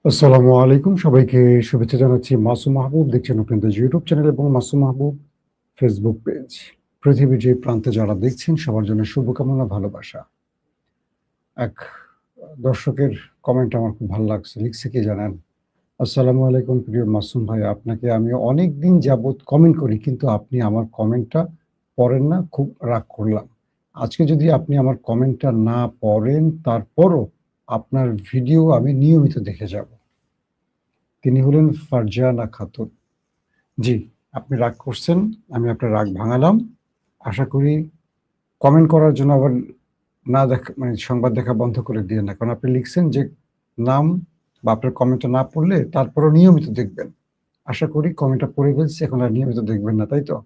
আসসালামু আলাইকুম, সবাইকে শুভেচ্ছা জানাচ্ছি। মাসুম মাহবুব দেখছেন আপনাদের ইউটিউব চ্যানেল এবং মাসুম মাহবুব ফেসবুক পেজ। পৃথিবীর যে প্রান্তে যারা দেখছেন সবার জন্য শুভকামনা, ভালোবাসা। এক দর্শকের কমেন্ট আমার খুব ভালো লাগছে, লিখছে কি জানেন? আসসালামু আলাইকুম প্রিয় মাসুম ভাই, আপনাকে আমি অনেক দিন যাবৎ কমেন্ট করি কিন্তু আপনি আমার কমেন্টটা পড়েন না, খুব রাগ করলাম। আজকে যদি আপনি আমার কমেন্টটা না পড়েন তারপরও আপনার ভিডিও আমি নিয়মিত দেখে যাব। তিনি হলেন ফারজানা খাতুন। জি, আপনি রাগ করছেন, আমি আপনার রাগ ভাঙালাম। আশা করি কমেন্ট করার জন্য আবার না দেখা মানে সংবাদ দেখা বন্ধ করে দিয়েন না। কারণ আপনি লিখছেন যে নাম বা আপনার কমেন্টটা না পড়লে তারপরেও নিয়মিত দেখবেন। আশা করি কমেন্টটা পড়ে ফেলছি, এখন আর নিয়মিত দেখবেন না, তাই তো?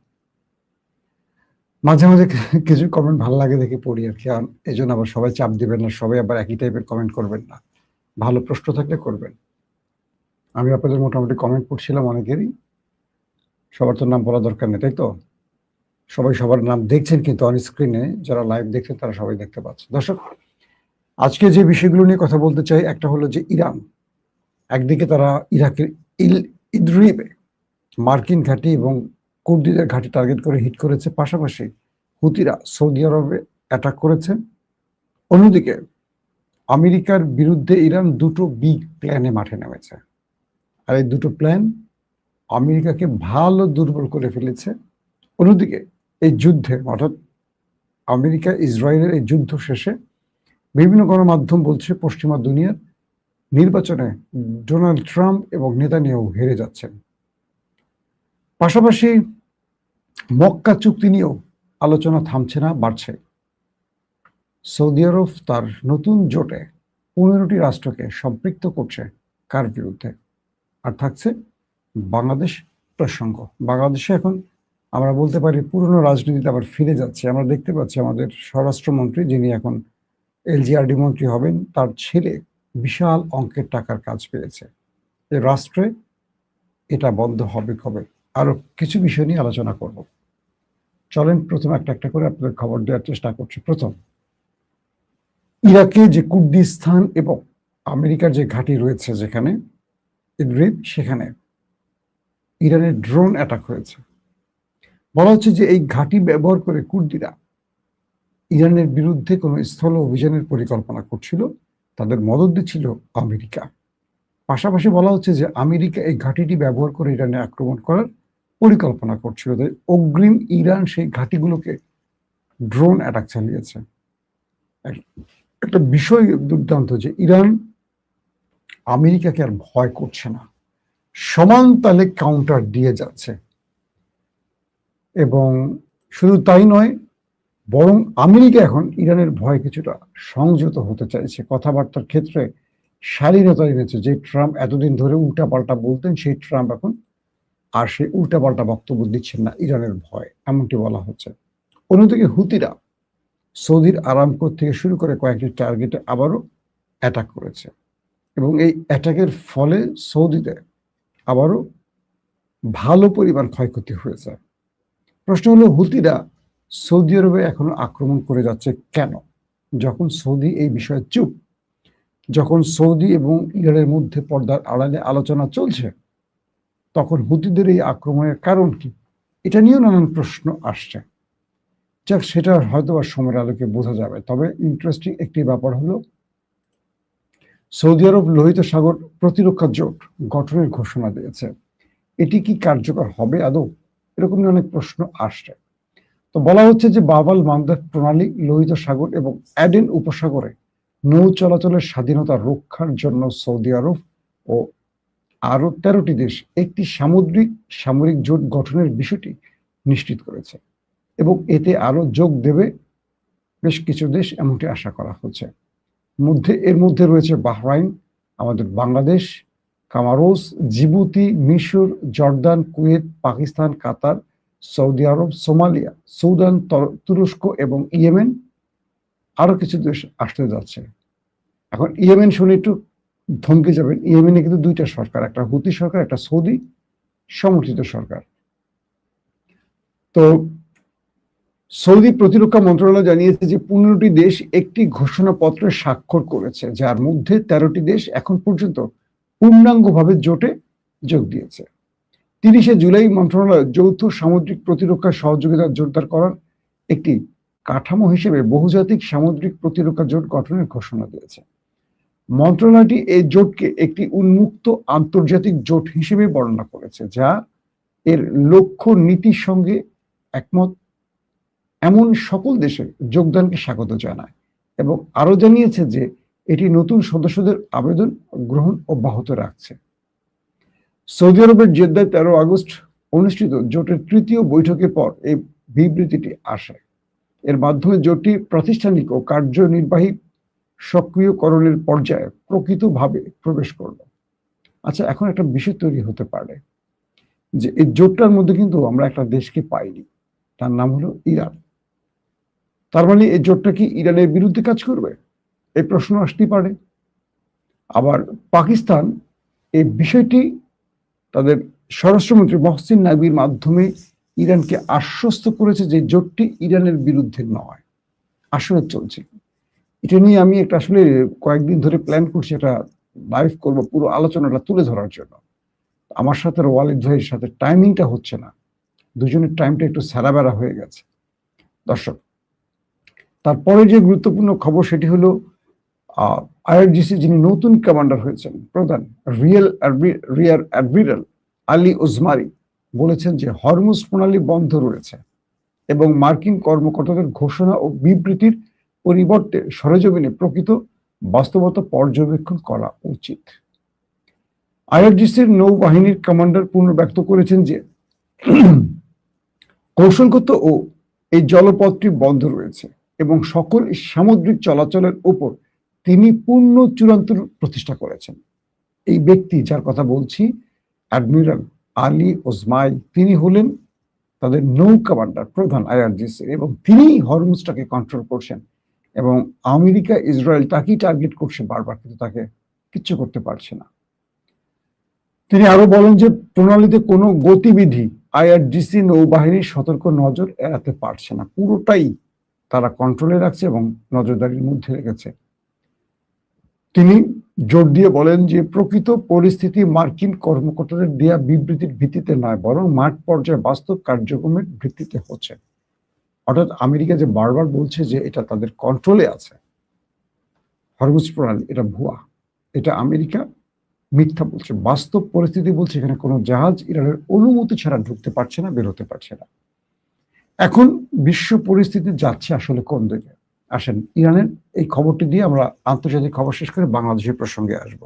মাঝে, মাঝে কিছু কমেন্ট ভাল লাগে দেখে পড়ি আরকি। এজন্য আবার সবাই চাপ দিবেন না, সবাই আবার একই টাইপের কমেন্ট করবেন না। ভালো প্রশ্ন থাকলে করবেন। আমি আপনাদের মোটামুটি কমেন্ট পড়ছিলাম অনেকেরই। সবার তো নাম বলা দরকার নেই, তাই তো? সবাই সবার নাম দেখছেন কিন্তু অন স্ক্রিনে যারা লাইভ দেখছেন তারা সবাই দেখতে পাচ্ছে। দর্শক, আজকে যে বিষয়গুলো নিয়ে কথা বলতে চাই, একটা হলো যে ইরান। একদিকে তারা ইরাকের ইদরিবে মার্কিন ঘাঁটি এবং কুর্দিদের ঘাঁটি টার্গেট করে হিট করেছে। পাশাপাশি হুতিরা সৌদি আরবে অ্যাটাক করেছে। অন্যদিকে আমেরিকার বিরুদ্ধে ইরান দুটো বিগ প্ল্যানে মাঠে নেমেছে। আর এই দুটো প্ল্যান আমেরিকাকে ভালো দুর্বল করে ফেলেছে। অন্যদিকে এই যুদ্ধে অর্থাৎ আমেরিকা ইসরায়েলের এই যুদ্ধ শেষে বিভিন্ন গণমাধ্যম বলছে পশ্চিমা দুনিয়ার নির্বাচনে ডোনাল্ড ট্রাম্প এবং নেতানিয়াহু হেরে যাচ্ছেন। পাশাপাশি মক্কা চুক্তি নিয়েও আলোচনা থামছে না, বাড়ছে। সৌদি আরব তার নতুন জোটে 15টি রাষ্ট্রকে সম্পৃক্ত করছে। কার বিরুদ্ধে? আর থাকছে বাংলাদেশ প্রসঙ্গ। বাংলাদেশে এখন আমরা বলতে পারি পুরনো রাজনীতিতে আবার ফিরে যাচ্ছে। আমরা দেখতে পাচ্ছি আমাদের স্বরাষ্ট্রমন্ত্রী, যিনি এখন এলজিআরডি মন্ত্রী হবেন, তার ছেলে বিশাল অঙ্কের টাকার কাজ পেয়েছে। এ রাষ্ট্রে এটা বন্ধ হবে কবে? আরো কিছু বিষয় নিয়ে আলোচনা করব। চলেন প্রথম একটা একটা করে আপনাদের খবর দেওয়ার চেষ্টা করছি। প্রথম, ইরাকে যে কুর্দিস্তান এবং আমেরিকার যে ঘাঁটি রয়েছে যেখানে ইদরিব, সেখানে ইরানের ড্রোন অ্যাটাক হয়েছে। বলা হচ্ছে যে এই ঘাঁটি ব্যবহার করে কুর্দিরা ইরানের বিরুদ্ধে কোনো স্থল অভিযানের পরিকল্পনা করছিল। তাদের মদত দিচ্ছিল আমেরিকা। পাশাপাশি বলা হচ্ছে যে আমেরিকা এই ঘাঁটিটি ব্যবহার করে ইরানে আক্রমণ করার পরিকল্পনা করছিল। তাই অগ্রিম ইরান সেই ঘাঁটিগুলোকে ড্রোন অ্যাটাক চালিয়েছে। একটা বিষয় দুর্দান্ত যে ইরান আমেরিকাকে আর ভয় করছে না, সমান তালে কাউন্টার দিয়ে যাচ্ছে। এবং শুধু তাই নয়, বরং আমেরিকা এখন ইরানের ভয়ে কিছুটা সংযত হতে চাইছে। কথাবার্তার ক্ষেত্রে শালীনতা এনেছে। যে ট্রাম্প এতদিন ধরে উল্টাপাল্টা বলতেন, সেই ট্রাম্প এখন আর সেই উল্টাপাল্টা বক্তব্য দিচ্ছেন না ইরানের ভয়, এমনটি বলা হচ্ছে। অন্যদিকে হুতিরা সৌদির আরামকো থেকে শুরু করে কয়েকটি টার্গেটে আবারও অ্যাটাক করেছে এবং এই অ্যাটাকের ফলে সৌদিতে আবারও ভালো পরিমাণ ক্ষয়ক্ষতি হয়েছে। প্রশ্ন হলো, হুতিরা সৌদি আরবে এখনো আক্রমণ করে যাচ্ছে কেন? যখন সৌদি এই বিষয়ে চুপ, যখন সৌদি এবং ইরানের মধ্যে পর্দার আড়ালে আলোচনা চলছে, তখন হুতিদের এই আক্রমণের কারণ কি? এটা নিয়েও নানান প্রশ্ন আসছে। যাক, সেটা হয়তো বা সময়ের আলোকে বোঝা যাবে। তবে ইন্টারেস্টিং একটি ব্যাপার হলো, সৌদি আরব লোহিত সাগর প্রতিরক্ষা জোট গঠনের ঘোষণা দিয়েছে। এটি কি কার্যকর হবে আদৌ? এরকম অনেক প্রশ্ন আসছে। তো বলা হচ্ছে যে বাব আল মান্দাব প্রণালী লোহিত সাগর এবং অ্যাডেন উপসাগরে নৌ চলাচলের স্বাধীনতা রক্ষার জন্য সৌদি আরব ও আরো 13টি দেশ একটি সামরিক জোট গঠনের বিষয়টি নিশ্চিত করেছে এবং এতে আরো যোগ দেবে বেশ কিছু দেশ, এমনটি আশা করা হচ্ছে। এর মধ্যে রয়েছে বাহরাইন, আমাদের বাংলাদেশ, কামারোস, জিবুতি, মিশর, জর্দান, কুয়েত, পাকিস্তান, কাতার, সৌদি আরব, সোমালিয়া, সুদান, তুরস্ক এবং ইয়েমেন। আরো কিছু দেশ আসতে যাচ্ছে। এখন ইয়েমেন শুনে একটু থমকে যাবেন। ইয়েমেনে কিন্তু দুইটা সরকার, একটা হুতি সরকার, একটা সৌদি সমর্থিত সরকার। তো সৌদি প্রতিরক্ষা মন্ত্রণালয় জানিয়েছে যে 15টি দেশ একটি ঘোষণাপত্রে স্বাক্ষর করেছে, যার মধ্যে 13টি দেশ এখন পর্যন্ত পূর্ণাঙ্গভাবে জোটে যোগ দিয়েছে। 30শে জুলাই মন্ত্রণালয় যৌথ সামুদ্রিক প্রতিরক্ষা সহযোগিতা জোরদার করার একটি কাঠামো হিসেবে বহুজাতিক সামুদ্রিক প্রতিরক্ষা জোট গঠনের ঘোষণা দিয়েছে। মন্ত্রণালয়টি এই জোটকে একটি উন্মুক্ত আন্তর্জাতিক জোট হিসেবে বর্ণনা করেছে, যা এর লক্ষ্য নীতির সঙ্গে একমত এমন সকল দেশের যোগদানকে স্বাগত জানায় এবং আরো জানিয়েছে যে এটি নতুন সদস্যদের আবেদন গ্রহণ অব্যাহত রাখছে। সৌদি আরবের জেদ্দায় 13 আগস্ট অনুষ্ঠিত জোটের তৃতীয় বৈঠকের পর এই বিবৃতিটি আসে। এর মাধ্যমে জোটটি প্রাতিষ্ঠানিক ও কার্যনির্বাহী সক্রিয়করণের পর্যায়ে প্রকৃতভাবে প্রবেশ করল। আচ্ছা, এখন একটা বিষয় তৈরি হতে পারে যে এই জোটটার মধ্যে কিন্তু আমরা একটা দেশকে পাইনি, তার নাম হলো ইরান। তার মানে এই জোটটা কি ইরানের বিরুদ্ধে কাজ করবে? এই প্রশ্ন আসতেই পারে। আবার পাকিস্তান এই বিষয়টি তাদের স্বরাষ্ট্রমন্ত্রী মহসিন নাকভির মাধ্যমে ইরানকে আশ্বস্ত করেছে যে জোটটি ইরানের বিরুদ্ধে নয়, আসলে চলছে। এটা নিয়ে আমি একটা আসলে কয়েকদিন ধরে প্ল্যান করছি, এটা লাইভ করব, পুরো আলোচনাটা তুলে ধরার জন্য। আমার সাথে ওয়ালিদ ভাইয়ের সাথে টাইমিংটা হচ্ছে না, দুজনের টাইমটা একটু বেড়া হয়ে গেছে। দর্শক, তারপরে যে গুরুত্বপূর্ণ খবর সেটি হলো আইআরজিসি যিনি নতুন কমান্ডার হয়েছেন, প্রধান রিয়ার অ্যাডমিরাল আলী ওসমানী বলেছেন যে হরমুজ প্রণালী বন্ধ রয়েছে এবং মার্কিন কর্মকর্তাদের ঘোষণা ও বিবৃতির পরিবর্তে সরেজমিনে প্রকৃত বাস্তবতা পর্যবেক্ষণ করা উচিত। আইআরজিসির নৌবাহিনীর কমান্ডার পুনর্ব্যক্ত করেছেন যে কৌশলগত ও এই জলপথটি বন্ধ রয়েছে এবং সকল সামুদ্রিক চলাচলের উপর তিনি পূর্ণ চূড়ান্ত প্রতিষ্ঠা করেছেন। এই ব্যক্তি যার কথা বলছি, অ্যাডমিরাল আলী ওসমাই, তিনি হলেন তাদের নৌ কমান্ডার প্রধান আইআরজিসি এবং তিনি হরমুজটাকে কন্ট্রোল করছেন এবং আমেরিকা ইসরায়েল তাকেই টার্গেট করছে বারবার, কিন্তু তাকে কিচ্ছু করতে পারছে না। তিনি আরো বলেন যে প্রণালীতে কোনো গতিবিধি আইআরজিসি নৌবাহিনীর সতর্ক নজর এড়াতে পারছে না, পুরোটাই তারা কন্ট্রোলে রাখছে এবং নজরদারির মধ্যে রেখেছে। তিনি জোর দিয়ে বলেন যে প্রকৃত পরিস্থিতি মার্কিন কর্মকর্তাদের দেয়া বিবৃতির ভিত্তিতে নয়, বরং মাঠ পর্যায়ে বাস্তব কার্যক্রমের ভিত্তিতে হচ্ছে। অর্থাৎ আমেরিকা যে বারবার বলছে যে এটা তাদের কন্ট্রোলে আছে হরমুজ প্রণালী, এটা ভুয়া, এটা আমেরিকা মিথ্যা বলছে। বাস্তব পরিস্থিতি বলছে এখানে কোনো জাহাজ ইরানের অনুমতি ছাড়া ঢুকতে পারছে না, বেরোতে পারছে না। এখন বিশ্ব পরিস্থিতি যাচ্ছে আসলে কোন দিকে? আসেন ইরানের এই খবরটি দিয়ে আমরা আন্তর্জাতিক খবর শেষ করে বাংলাদেশের প্রসঙ্গে আসব।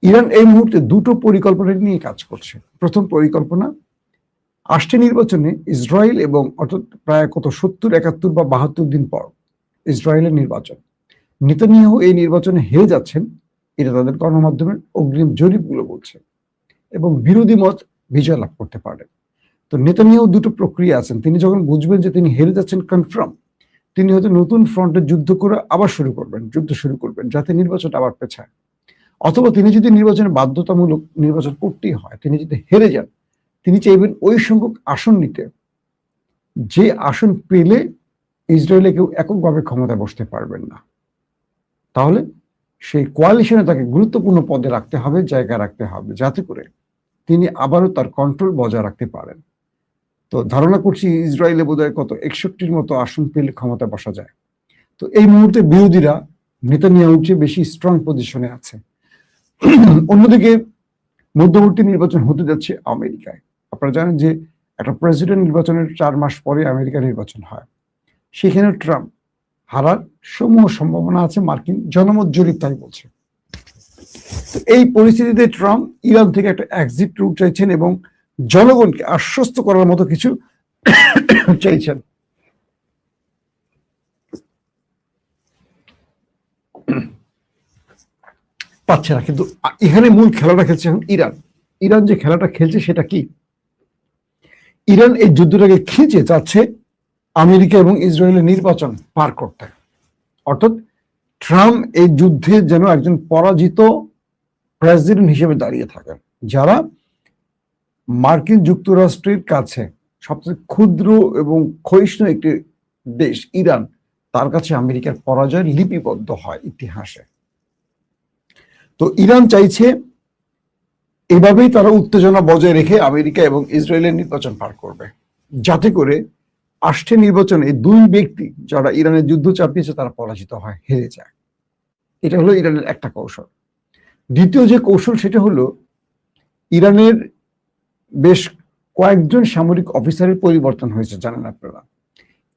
ইরান এই মুহূর্তে দুটো পরিকল্পনা নিয়ে কাজ করছে। প্রথম পরিকল্পনা, আসছে নির্বাচনে ইসরায়েল এবং অর্থাৎ প্রায় 70, 71 বা 72 দিন পর ইসরায়েলের নির্বাচন, নেতানিয়াহু এই নির্বাচনে হেরে যাচ্ছেন, এটা তাদের গণমাধ্যমের অগ্রিম জরিপগুলো বলছে, এবং বিরোধী মত বিজয় লাভ করতে পারেন। তো নেতানিয়াহু দুটো প্রক্রিয়া আছেন, তিনি যখন বুঝবেন যে তিনি হেরে যাচ্ছেন কনফার্ম, তিনি হয়তো নতুন ফ্রন্টে যুদ্ধ করে আবার যুদ্ধ শুরু করবেন যাতে নির্বাচন আবার পেছায়। অথবা তিনি যদি নির্বাচনে বাধ্যতামূলক নির্বাচন করতেই হয়, তিনি যদি হেরে যান, তিনি চাইবেন ওই সংখ্যক আসন নিতে যে আসন পেলে ইসরায়েলে কেউ এককভাবে ক্ষমতায় বসতে পারবেন না। তাহলে সেই কোয়ালিশনে তাকে গুরুত্বপূর্ণ পদে রাখতে হবে, জায়গা রাখতে হবে, যাতে করে তিনি আবারও তার কন্ট্রোল বজায় রাখতে পারেন। তো ধারণা করছি ইসরায়েলে বোধহয় 61টির মতো আসন পেলে ক্ষমতা বসা যায়। তো এই মুহূর্তে বিরোধীরা নেতানিয়াহুর চেয়ে বেশি স্ট্রং পজিশনে আছে। অন্যদিকে মধ্যবর্তী নির্বাচন হতে যাচ্ছে আমেরিকায়। আপনারা জানেন যে একটা প্রেসিডেন্ট নির্বাচনের 4 মাস পরে আমেরিকা নির্বাচন হয়। সেখানে ট্রাম্প হারার সমূহ সম্ভাবনা আছে, মার্কিন জনমত জরিপ তাই বলছে। তো এই পরিস্থিতিতে ট্রাম্প ইরান থেকে একটা এক্সিট রুট চাইছেন এবং জনগণকে আশ্বস্ত করার মতো কিছু চাইছেন। পাচ্ছে না, কিন্তু এখানে মূল খেলাটা খেলছে এখন ইরান। ইরান যে খেলাটা খেলছে সেটা কি? ইরান এই যুদ্ধটাকে খিঁচে যাচ্ছে আমেরিকা এবং ইসরায়েলের নির্বাচন পার করতে। অর্থাৎ ট্রাম্প এই যুদ্ধে যেন একজন পরাজিত প্রেসিডেন্ট হিসেবে দাঁড়িয়ে থাকেন। যারা মার্কিন যুক্তরাষ্ট্রের কাছে সবচেয়ে ক্ষুদ্র এবং ক্ষয়িষ্ণু একটি দেশ ইরান, তার কাছে আমেরিকার পরাজয় লিপিবদ্ধ হয় ইতিহাসে। তো ইরান চাইছে এভাবেই তারা উত্তেজনা বজায় রেখে আমেরিকা এবং ইসরায়েলের নির্বাচন পার করবে, যাতে করে আসছে নির্বাচনে দুই ব্যক্তি যারা ইরানের যুদ্ধ চাপিয়েছে তারা পরাজিত হয়, হেরে যায়। এটা হলো ইরানের একটা কৌশল। দ্বিতীয় যে কৌশল সেটা হলো ইরানের বেশ কয়েকজন সামরিক অফিসারের পরিবর্তন হয়েছে, জানেন আপনারা।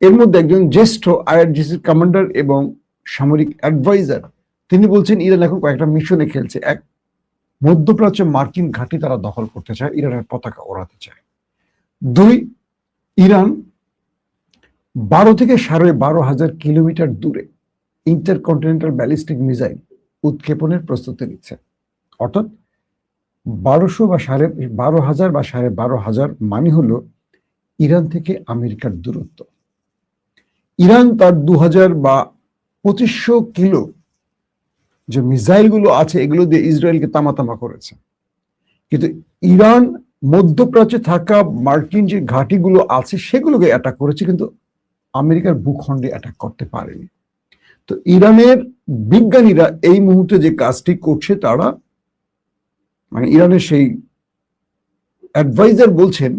এর মধ্যে একজন জ্যেষ্ঠ আইআরজিসির কমান্ডার এবং সামরিক অ্যাডভাইজার, তিনি বলছেন ইরান এখন কয়েকটা মিশনে খেলছে। এক, মধ্যপ্রাচ্যে মার্কিন ঘাঁটি তারা দখল করতে চায়, ইরানের পতাকা ওড়াতে চায়। দুই, ইরান 12 থেকে 12,500 কিলোমিটার দূরে ইন্টারকন্টিনেন্টাল ব্যালিস্টিক মিসাইল উৎক্ষেপণের প্রস্তুতি নিচ্ছে। অর্থাৎ 1200 বা 12,500 বা 12,500 মানে হলো ইরান থেকে আমেরিকার দূরত্ব। ইরান তার 2000 বা 2500 কিলো যে মিসাইলগুলো আছে এগুলো দিয়ে ইসরায়েলকে তামাতামা করেছে, কিন্তু ইরান মধ্যপ্রাচ্যে থাকা মার্কিন যে ঘাঁটিগুলো আছে সেগুলোকে অ্যাটাক করেছে, কিন্তু আমেরিকার ভূখণ্ডে অ্যাটাক করতে পারেনি। তো ইরানের বিজ্ঞানীরা এই মুহূর্তে যে কাজটি করছে, তারা মানে ইরানের সেই অ্যাডভাইজার বলছেন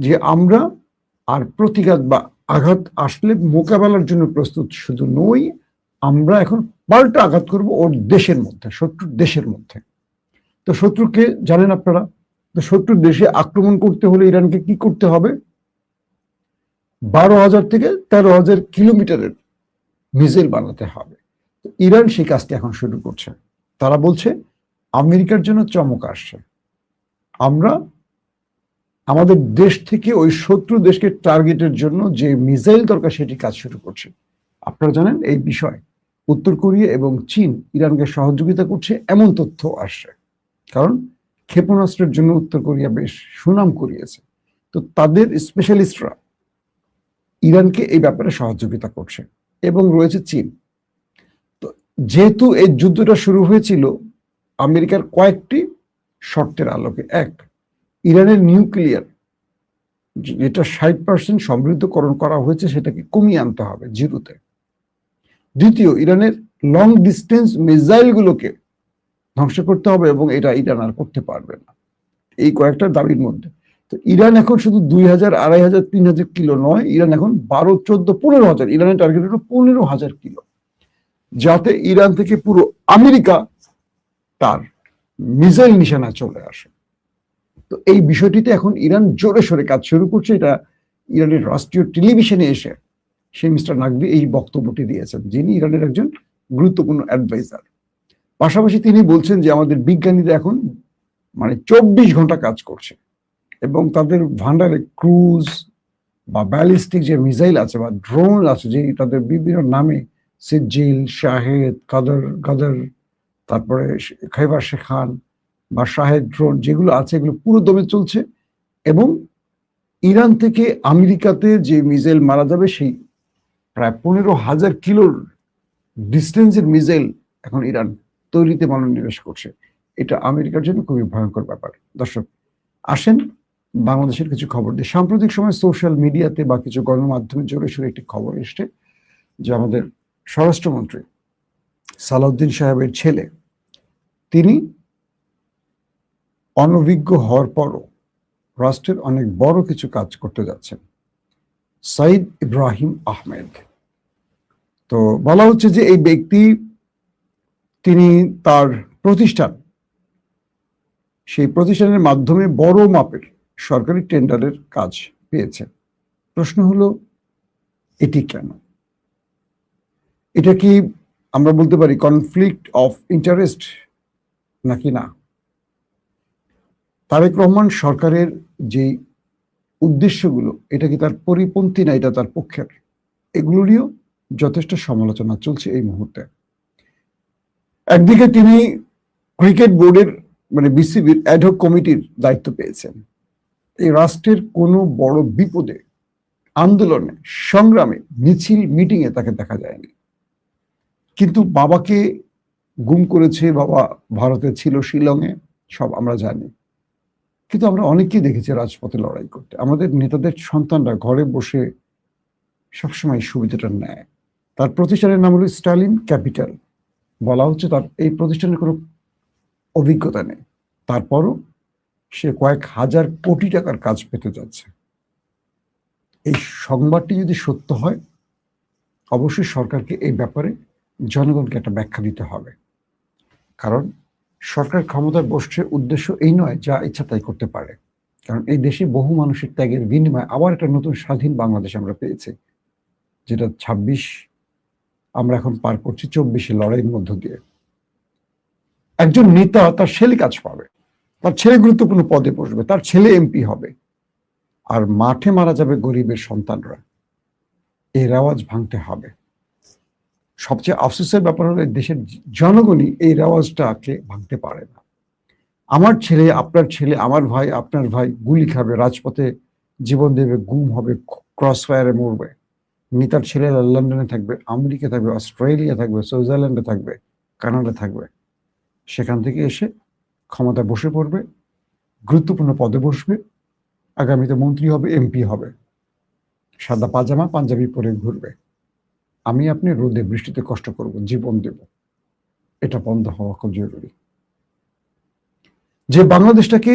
যে আমরা আর প্রতিঘাত বা আঘাত আসলে মোকাবেলার জন্য প্রস্তুত শুধু নই, আমরা এখন পাল্টা আঘাত করব ওর দেশের মধ্যে, শত্রুর দেশের মধ্যে। তো শত্রুকে জানেন আপনারা, তো শত্রুর দেশে আক্রমণ করতে হলে ইরানকে কি করতে হবে? 12,000 থেকে 13,000 কিলোমিটারের মিসাইল বানাতে হবে। ইরান সেই কাজটি এখন শুরু করছে। তারা বলছে আমেরিকার জন্য চমক আসছে, আমরা আমাদের দেশ থেকে ওই শত্রু দেশকে টার্গেটের জন্য যে মিসাইল দরকার সেটি কাজ শুরু করছে। আপনারা জানেন এই বিষয় উত্তর কোরিয়া এবং চীন ইরানকে সহযোগিতা করছে এমন তথ্য আসছে, কারণ ক্ষেপণাস্ত্রের জন্য উত্তর কোরিয়া বেশ সুনাম কুড়িয়েছে। তো তাদের স্পেশালিস্টরা ইরানকে এই ব্যাপারে সহযোগিতা করছে এবং রয়েছে চীন। তো যেহেতু এই যুদ্ধটা শুরু হয়েছিল আমেরিকার কয়েকটি শর্তের আলোকে, এক, ইরানের নিউক্লিয়ার যেটা 60% সমৃদ্ধকরণ করা হয়েছে সেটাকে কমিয়ে আনতে হবে জিরোতে। দ্বিতীয়, ইরানের লং ডিস্টেন্স মিসাইলগুলোকে ধ্বংস করতে হবে এবং এটা ইরান আর করতে পারবে না, এই কয়েকটা দাবির মধ্যে। তো ইরান এখন শুধু 2,000, 2,500, 3,000 কিলো নয়, ইরান এখন 12, 14, 15,000, ইরানের টার্গেট হলো 15,000 কিলো, যাতে ইরান থেকে পুরো আমেরিকা তার মিসাইল নিশানা চলে আসে। তো এই বিষয়টিতে এখন ইরান জোরে সোরে কাজ শুরু করছে। এটা ইরানের রাষ্ট্রীয় টেলিভিশনে এসে সেই মিস্টার নাকভি এই বক্তব্যটি দিয়েছেন, যিনি ইরানের একজন গুরুত্বপূর্ণ অ্যাডভাইজার। পাশাপাশি তিনি বলছেন যে আমাদের বিজ্ঞানীরা এখন মানে 24 ঘন্টা কাজ করছে এবং তাদের ভান্ডারে ক্রুজ বা ব্যালিস্টিক যে মিসাইল আছে বা ড্রোন আছে, যে তাদের বিভিন্ন নামে সিজিল, শাহেদ, গাদর, তারপরে খাইবার শেখান বা শাহেদ ড্রোন যেগুলো আছে এগুলো পুরো দমে চলছে। এবং ইরান থেকে আমেরিকাতে যে মিসাইল মারা যাবে সেই প্রায় 15,000 কিলোর ডিস্টেন্সের মিসাইল এখন ইরান তৈরিতে মনোনিবেশ করছে। এটা আমেরিকার জন্য খুবই ভয়ঙ্কর ব্যাপার। দর্শক, আসেন বাংলাদেশের কিছু খবর দিই। সাম্প্রতিক সময় সোশ্যাল মিডিয়াতে বা কিছু গণমাধ্যমে জোরে সোরে একটি খবর এসছে যে আমাদের স্বরাষ্ট্রমন্ত্রী সালাউদ্দিন সাহেবের ছেলে, তিনি অনভিজ্ঞ হওয়ার পরও রাষ্ট্রের অনেক বড় কিছু কাজ করতে যাচ্ছেন, সাইদ ইব্রাহিম আহমেদ। তো বলা হচ্ছে যে এই ব্যক্তি, তিনি তার প্রতিষ্ঠান, সেই প্রতিষ্ঠানের মাধ্যমে বড় মাপের সরকারি টেন্ডারের কাজ পেয়েছে। প্রশ্ন হলো এটি কেন? এটা কি আমরা বলতে পারি কনফ্লিক্ট অফ ইন্টারেস্ট নাকি না? তারেক রহমান সরকারের যে উদ্দেশ্যগুলো, এটা কি তার পরিপন্থী না এটা তার পক্ষের? এগুলো নিয়েও যথেষ্ট সমালোচনা চলছে এই মুহূর্তে। একদিকে তিনি ক্রিকেট বোর্ডের মানে বিসিবির অ্যাডহক কমিটির দায়িত্ব পেয়েছেন। এই রাষ্ট্রের কোনো বড় বিপদে, আন্দোলনে, সংগ্রামে, মিছিল, মিটিংয়ে তাকে দেখা যায়নি। কিন্তু বাবাকে গুম করেছে, বাবা ভারতে ছিল, শিলংয়ে, সব আমরা জানি। কিন্তু আমরা অনেকেই দেখেছি রাজপথে লড়াই করতে। আমাদের নেতাদের সন্তানরা ঘরে বসে সবসময় সুবিধাটা নেয়। তার প্রতিষ্ঠানের নাম হলো স্টালিন ক্যাপিটাল। বলা হচ্ছে তার এই প্রতিষ্ঠানের কোনো অভিজ্ঞতা নেই, তারপরও সে কয়েক হাজার কোটি টাকার কাজ পেতে যাচ্ছে। এই সংবাদটি যদি সত্য হয়, অবশ্যই সরকারকে এই ব্যাপারে জনগণকে একটা ব্যাখ্যা দিতে হবে। কারণ সরকার ক্ষমতায় বসছে উদ্দেশ্য এই নয় যা ইচ্ছা তাই করতে পারে। কারণ এই দেশে বহু মানুষের ত্যাগের বিনিময়ে আবার একটা নতুন স্বাধীন বাংলাদেশ আমরা পেয়েছি, যেটা ২৬ আমরা এখন পার করছি ২৪-এ লড়াইয়ের মধ্য দিয়ে। একজন নেতা তার ছেলে কাজ পাবে, তার ছেলে গুরুত্বপূর্ণ পদে বসবে, তার ছেলে এমপি হবে, আর মাঠে মারা যাবে গরিবের সন্তানরা। এই রেওয়াজ ভাঙতে হবে। সবচেয়ে আফসোসের ব্যাপার হলো দেশের জনগণই এই রেওয়াজটাকে ভাঙতে পারে না। আমার ছেলে, আপনার ছেলে, আমার ভাই, আপনার ভাই গুলি খাবে, রাজপথে জীবন দেবে, গুম হবে, ক্রস ফায়ারে মরবে। নেতার ছেলেরা লন্ডনে থাকবে, আমেরিকা থাকবে, অস্ট্রেলিয়া থাকবে, সুইজারল্যান্ডে থাকবে, কানাডা থাকবে। সেখান থেকে এসে ক্ষমতায় বসে পড়বে, গুরুত্বপূর্ণ পদে বসবে, আগামীতে মন্ত্রী হবে, এমপি হবে, সাদা পাজামা পাঞ্জাবি পরে ঘুরবে। আমি আপনি রোদে বৃষ্টিতে কষ্ট করব, জীবন দেব। এটা বন্ধ হওয়া খুব জরুরি। যে বাংলাদেশটাকে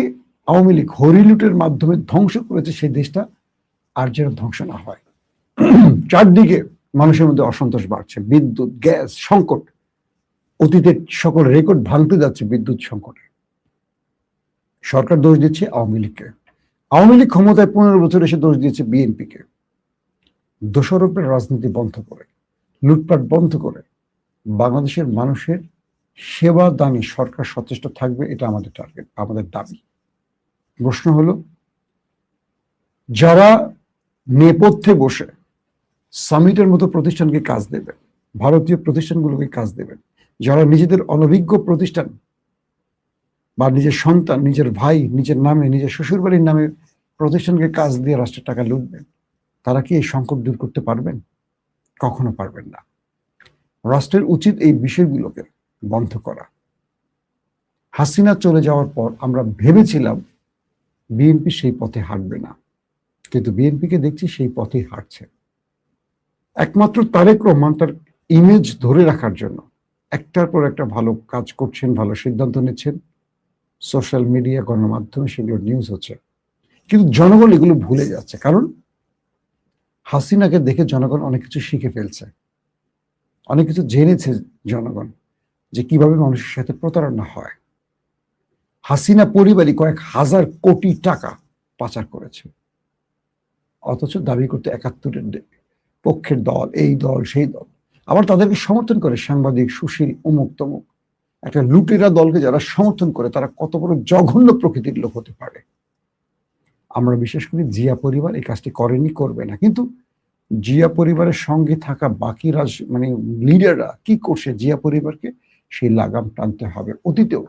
আওয়ামী লীগ হরিলুটের মাধ্যমে ধ্বংস করেছে, সেই দেশটা আর যেন ধ্বংস না হয়। চারদিকে মানুষের মধ্যে অসন্তোষ বাড়ছে, বিদ্যুৎ, গ্যাস সংকট, অতীতের সকল রেকর্ড ভাঙতে যাচ্ছে বিদ্যুৎ সংকটে। সরকার দোষ দিচ্ছে আওয়ামী লীগকে। আওয়ামী লীগ ক্ষমতায় 15 বছর এসে দোষ দিয়েছে বিএনপিকে। দোষারোপের রাজনীতি বন্ধ করে, লুটপাট বন্ধ করে বাংলাদেশের মানুষের সেবা দানে সরকার সচেষ্ট থাকবে, এটা আমাদের টার্গেট, আমাদের দাবি। প্রশ্ন হলো, যারা নেপথ্যে বসে সামিটের মতো প্রতিষ্ঠানকে কাজ দেবেন, ভারতীয় প্রতিষ্ঠানগুলোকে কাজ দেবেন, যারা নিজেদের অনভিজ্ঞ প্রতিষ্ঠান বা নিজের সন্তান, নিজের ভাই, নিজের নামে, নিজের শ্বশুরবাড়ির নামে প্রতিষ্ঠানকে কাজ দিয়ে রাষ্ট্রের টাকা লুটবেন, তারা কি এই সংকট দূর করতে পারবেন? কখনো পারবেন না। রাষ্ট্রের উচিত এই বিষয়গুলোকে বন্ধ করা। হাসিনা চলে যাওয়ার পর আমরা ভেবেছিলাম বিএনপি সেই পথে হাঁটবে না, কিন্তু বিএনপিকে দেখছি সেই পথেই হাঁটছে। একমাত্র তারেক রহমান তার ইমেজ ধরে রাখার জন্য একটার পর একটা ভালো কাজ করছেন, ভালো সিদ্ধান্ত নিচ্ছেন, সোশ্যাল মিডিয়া, গণমাধ্যমে সেগুলো নিউজ হচ্ছে, কিন্তু জনগণ এগুলো ভুলে যাচ্ছে। কারণ হাসিনাকে দেখে জনগণ অনেক কিছু শিখে ফেলছে, অনেক কিছু জেনেছে জনগণ, যে কিভাবে মানুষের সাথে প্রতারণা হয়। হাসিনা পরিবারই কয়েক হাজার কোটি টাকা পাচার করেছে, অথচ দাবি করতে ৭১-এর পক্ষের দল, এই দল সেই দল, আবার তাদেরকে সমর্থন করে সাংবাদিক, সুশীল, অমুক তমুক। একটা লুটেরা দলকে যারা সমর্থন করে তারা কত বড় জঘন্য প্রকৃতির লোক হতে পারে। আমরা বিশেষ করে জিয়া পরিবার এই কাজটি করেনি, করবে না, কিন্তু জিয়া পরিবারের সঙ্গে থাকা বাকি মানে লিডাররা কি করছে জিয়া পরিবারকে, সেই লাগাম টানতে হবে। অতীতেও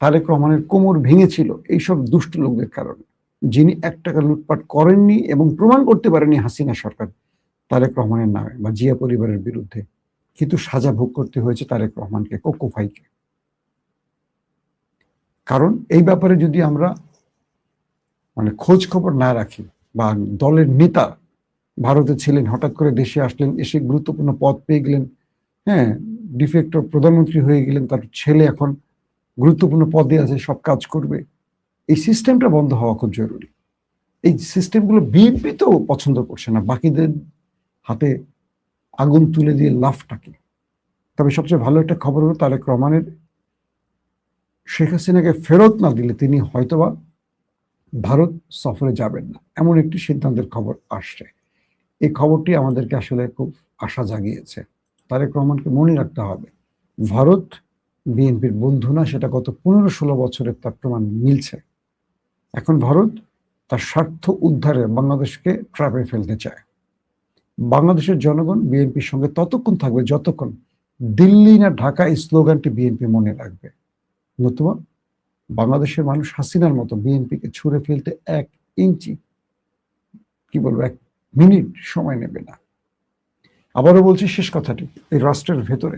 তারেক রহমানের কোমর ভেঙেছিল এইসব দুষ্ট লোকদের কারণে, যিনি ১ টাকা লুটপাট করেননি এবং প্রমাণ করতে পারেনি হাসিনা সরকার তারেক রহমানের নামে বা জিয়া পরিবারের বিরুদ্ধে, কিন্তু সাজা ভোগ করতে হয়েছে তারেক রহমানকে, কোকো ভাইকে। কারণ এই ব্যাপারে যদি আমরা মানে খোঁজ খবর না রাখি, বা দলের নেতা ভারতে ছিলেন, হঠাৎ করে দেশে আসলেন, এসে গুরুত্বপূর্ণ পদ পেয়ে গেলেন, হ্যাঁ, ডিফেক্টর প্রধানমন্ত্রী হয়ে গেলেন, তার ছেলে এখন গুরুত্বপূর্ণ পদে আছে, সব কাজ করবে, এই সিস্টেমটা বন্ধ হওয়া খুব জরুরি। এই সিস্টেমগুলো বিএনপি তো পছন্দ করছে না, বাকিদের হাতে আগুন তুলে দিয়ে লাভটাকে। তবে সবচেয়ে ভালো একটা খবর হলো তারেক রহমানের শেখ হাসিনাকে ফেরত না দিলে তিনি হয়তোবা ভারত সফরে যাবেন না, এমন একটি সিদ্ধান্তের খবর আসছে। এই খবরটি আমাদেরকে আসলে খুব আশা জাগিয়েছে। তারেক রহমানকে মনে রাখতে হবে, ভারত বিএনপির বন্ধু না, সেটা গত ১৫-১৬ বছরের তার প্রমাণ মিলছে। এখন ভারত তার স্বার্থ উদ্ধারে বাংলাদেশকে ট্র্যাপে ফেলতে চায়। বাংলাদেশের জনগণ বিএনপির সঙ্গে ততক্ষণ থাকবে যতক্ষণ দিল্লি না ঢাকা এই স্লোগানটি বিএনপি মনে রাখবে। নতুবা বাংলাদেশের মানুষ হাসিনার মতো বিএনপিকে ছুঁড়ে ফেলতে ১ ইঞ্চি, কি বলবো, ১ মিনিট সময় নেবে না। আবারও বলছি শেষ কথাটি, এই রাষ্ট্রের ভেতরে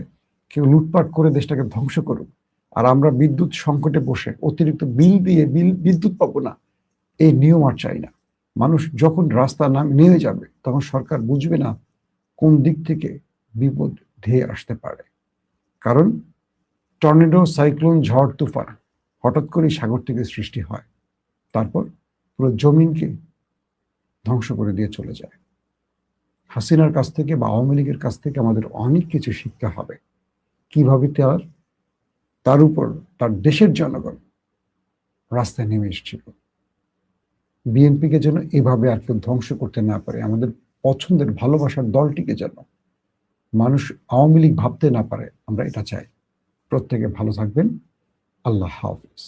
কেউ লুটপাট করে দেশটাকে ধ্বংস করুক, আর আমরা বিদ্যুৎ সংকটে বসে অতিরিক্ত বিল দিয়ে বিদ্যুৎ পাবো না, এই নিয়ম আর চাই না। মানুষ যখন রাস্তা নেমে যাবে তখন সরকার বুঝবে না কোন দিক থেকে বিপদ ধেয়ে আসতে পারে। কারণ টর্নেডো, সাইক্লোন, ঝড়, তুফান হঠাৎ করেই সাগর থেকে সৃষ্টি হয়, তারপর পুরো জমিনকে ধ্বংস করে দিয়ে চলে যায়। হাসিনার কাছ থেকে বা আওয়ামী লীগের কাছ থেকে আমাদের অনেক কিছু শিখতে হবে। কিভাবে তার উপর তার দেশের জনগণ রাস্তায় নেমে এসেছিল। বিএনপিকে যেন এভাবে আর কেউ ধ্বংস করতে না পারে, আমাদের পছন্দের ভালোবাসার দলটিকে যেন মানুষ আওয়ামী লীগ ভাবতে না পারে, আমরা এটা চাই। প্রত্যেকে ভালো থাকবেন। আল্লাহ হাফিজ।